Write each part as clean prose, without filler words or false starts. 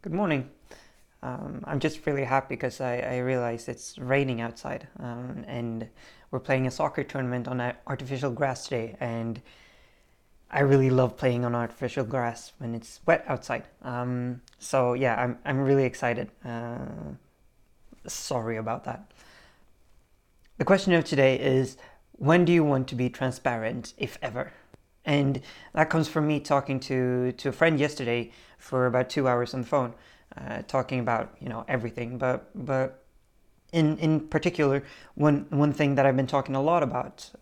Good morning. I'm just really happy because I realized it's raining outside, and we're playing a soccer tournament on artificial grass today, and I really love playing on artificial grass when it's wet outside. So yeah, I'm really excited. Sorry about that. The question of today is, when do you want to be transparent, if ever? And that comes from me talking to a friend yesterday for about 2 hours on the phone, talking about everything. But in particular, one thing that I've been talking a lot about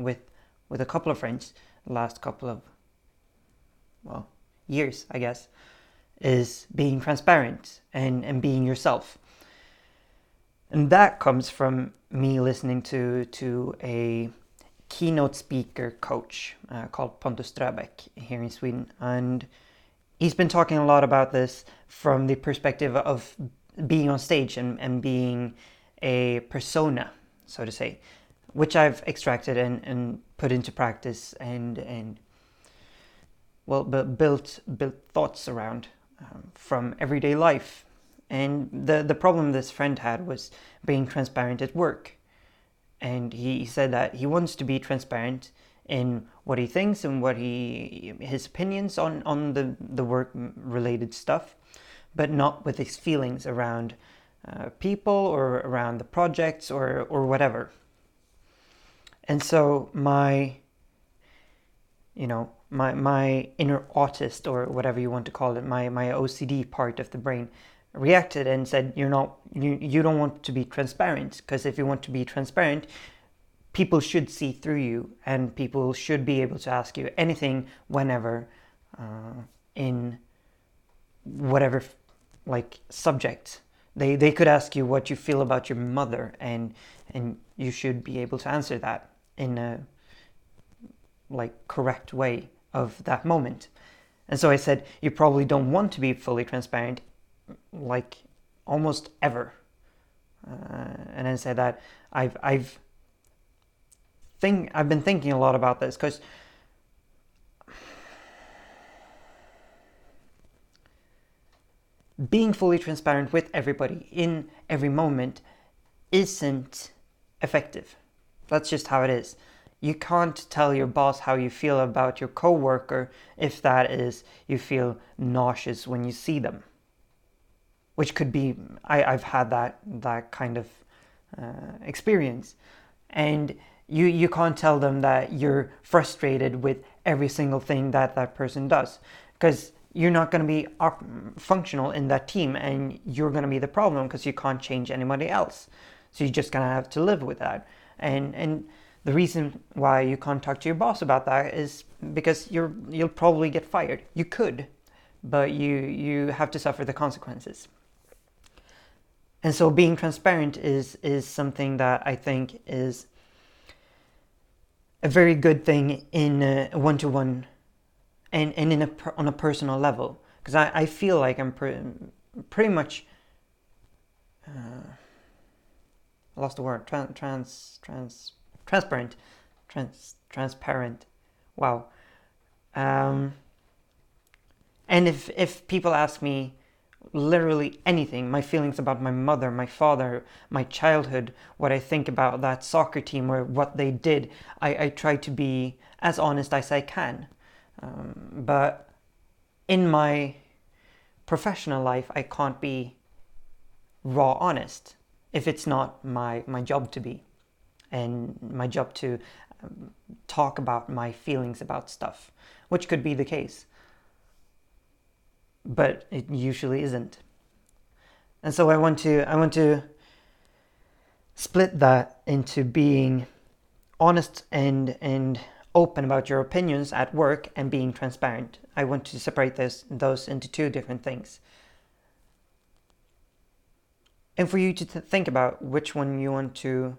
with a couple of friends the last couple of years, I guess, is being transparent and being yourself. And that comes from me listening to a keynote speaker coach called Pontus Ströbeck here in Sweden. And he's been talking a lot about this from the perspective of being on stage and being a persona, so to say, which I've extracted and put into practice and built thoughts around from everyday life. And the problem this friend had was being transparent at work. And he said that he wants to be transparent in what he thinks and his opinions on the work related stuff, but not with his feelings around people or around the projects or whatever. And so my inner autist, or whatever you want to call it, my OCD part of the brain reacted and said, you don't want to be transparent, because if you want to be transparent, people should see through you and people should be able to ask you anything whenever, in whatever subject. They could ask you what you feel about your mother, and you should be able to answer that in a correct way of that moment. And so I said, you probably don't want to be fully transparent almost ever. And I said that I've been thinking a lot about this, because being fully transparent with everybody in every moment isn't effective. That's just how it is. You can't tell your boss how you feel about your coworker if that is, you feel nauseous when you see them. Which could be, I've had that kind of experience. And you can't tell them that you're frustrated with every single thing that person does, because you're not going to be functional in that team, and you're going to be the problem because you can't change anybody else. So you're just going to have to live with that. And the reason why you can't talk to your boss about that is because you'll probably get fired. You could, but you have to suffer the consequences. And so being transparent is something that I think is a very good thing in a one-to-one and on a personal level. Because I feel like I'm pretty much... I lost the word. Transparent. Transparent. Wow. And if people ask me literally anything, my feelings about my mother, my father, my childhood, what I think about that soccer team or what they did, I try to be as honest as I can. But in my professional life, I can't be raw honest if it's not my job to be, and my job to talk about my feelings about stuff, which could be the case. But it usually isn't. And so I want to split that into being honest and open about your opinions at work and being transparent. I want to separate those into two different things. And for you to think about which one you want to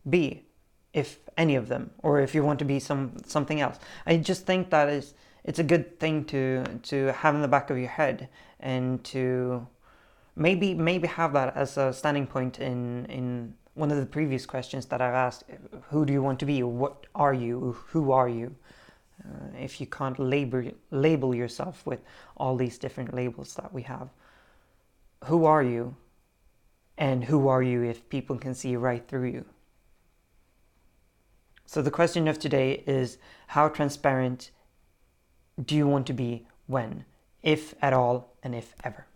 be, if any of them, or if you want to be something else. I just think that it's a good thing to have in the back of your head, and to maybe have that as a standing point in one of the previous questions that I've asked. Who do you want to be? What are you? Who are you? if you can't label yourself with all these different labels that we have? Who are you? And who are you if people can see right through you? So the question of today is, how transparent do you want to be when, if at all, and if ever?